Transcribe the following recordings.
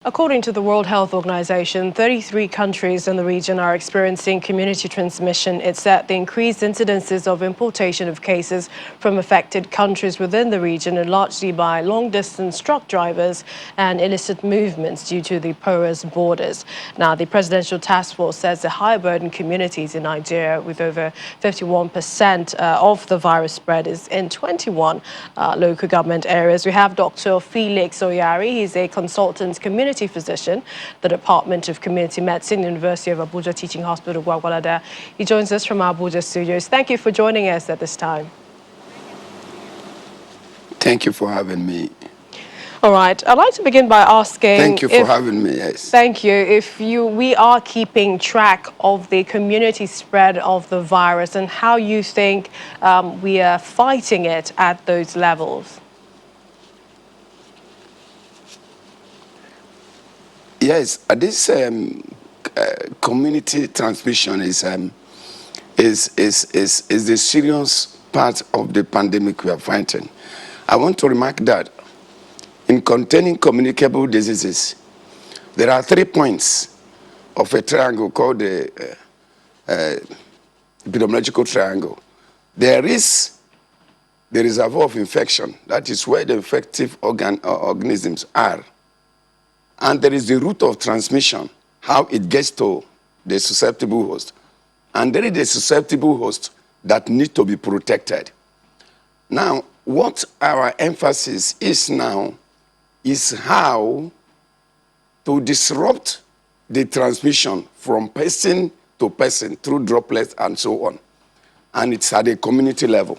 According to the World Health Organization, 33 countries in the region are experiencing community transmission. It said the increased incidences of importation of cases from affected countries within the region are largely by long-distance truck drivers and illicit movements due to the porous borders. Now, the Presidential Task Force says the high-burden communities in Nigeria, with over 51% of the virus spread, is in 21 local government areas. We have Dr. Felix Oyari. He's a consultant community physician, the Department of Community Medicine, University of Abuja Teaching Hospital, Gwagwalada. He joins us from our Abuja studios. Thank you for joining us at this time. Thank you for having me. All right. I'd like to begin by asking... Thank you for having me, yes. Thank you. If we are keeping track of the community spread of the virus and how you think we are fighting it at those levels. Yes, this community transmission is the serious part of the pandemic we are fighting. I want to remark that in containing communicable diseases, there are 3 points of a triangle called the epidemiological triangle. There is the reservoir of infection, that is where the infective organisms are. And there is the route of transmission, how it gets to the susceptible host. And there is the susceptible host that need to be protected. Now, what our emphasis is now is how to disrupt the transmission from person to person through droplets and so on. And it's at a community level.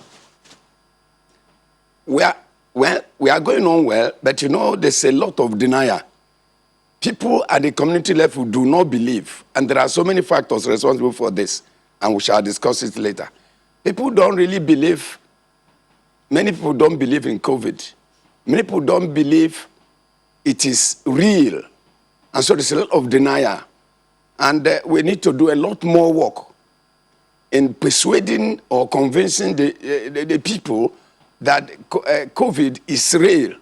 We are going on well, but you know, there's a lot of denial. People at the community level do not believe, and there are so many factors responsible for this, and we shall discuss it later. People don't really believe, many people don't believe in COVID. Many people don't believe it is real, and so there's a lot of denial. And we need to do a lot more work in persuading or convincing the people that COVID is real.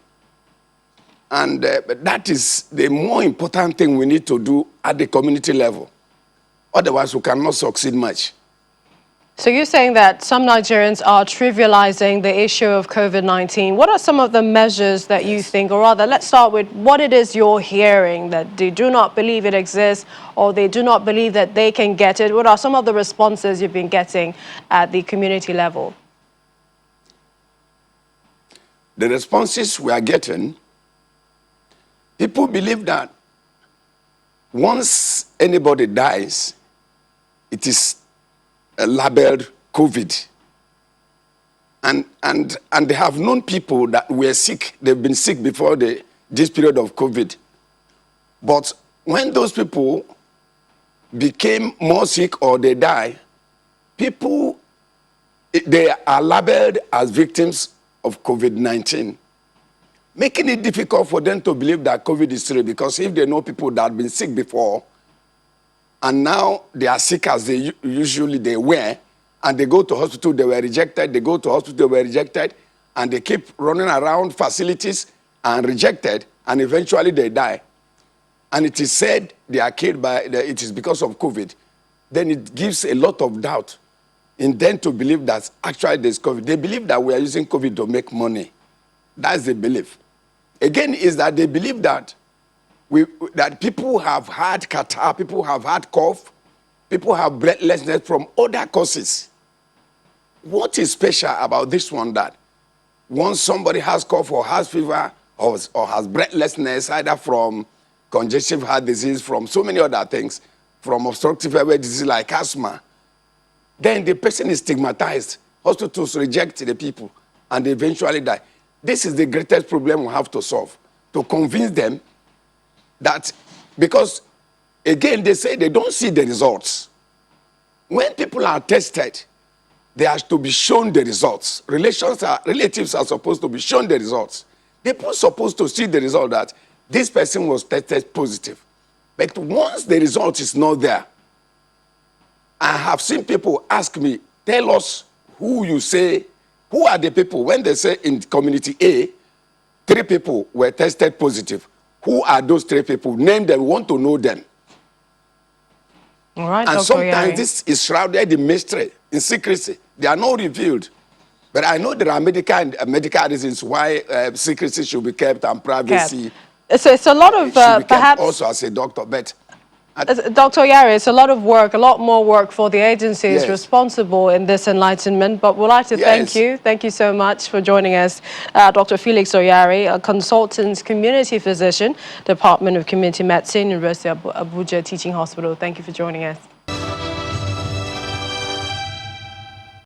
And that is the more important thing we need to do at the community level. Otherwise, we cannot succeed much. So you're saying that some Nigerians are trivializing the issue of COVID-19. What are some of the measures that you think, or rather, let's start with what it is you're hearing, that they do not believe it exists or they do not believe that they can get it? What are some of the responses you've been getting at the community level? The responses we are getting, people believe that once anybody dies, it is labeled COVID. And they have known people that were sick. They've been sick before this period of COVID. But when those people became more sick or they die, people, they are labeled as victims of COVID-19. Making it difficult for them to believe that COVID is real, because if they know people that have been sick before, and now they are sick as they usually were, and they go to hospital, they were rejected, they go to hospital, they were rejected, and they keep running around facilities and rejected, and eventually they die. And it is said they are killed it is because of COVID. Then it gives a lot of doubt in them to believe that actually there's COVID. They believe that we are using COVID to make money. That's the belief. Again, is that they believe that that people have had catarrh, people have had cough, people have breathlessness from other causes. What is special about this one, that once somebody has cough or has fever or has breathlessness, either from congestive heart disease, from so many other things, from obstructive airway disease like asthma, then the person is stigmatized. Hospitals reject the people and they eventually die. This is the greatest problem we have to solve, to convince them that, because again, they say they don't see the results. When people are tested, they have to be shown the results. Relatives are supposed to be shown the results. People are supposed to see the result that this person was tested positive. But once the result is not there, I have seen people ask me, tell us who you say, who are the people, when they say in community A, 3 people were tested positive, Who are those 3 people? Name them. We want to know them. All right, And Dr. sometimes Oyari. this is shrouded in mystery, in secrecy. They are not revealed. But I know there are medical reasons why secrecy should be kept and privacy So it's a lot of should be kept perhaps also as a doctor. But Dr. Oyari, it's a lot of work, a lot more work for the agencies yes. responsible in this enlightenment. But we'd like to thank you. Thank you so much for joining us. Dr. Felix Oyari, a consultant community physician, Department of Community Medicine, University of Abuja Teaching Hospital. Thank you for joining us.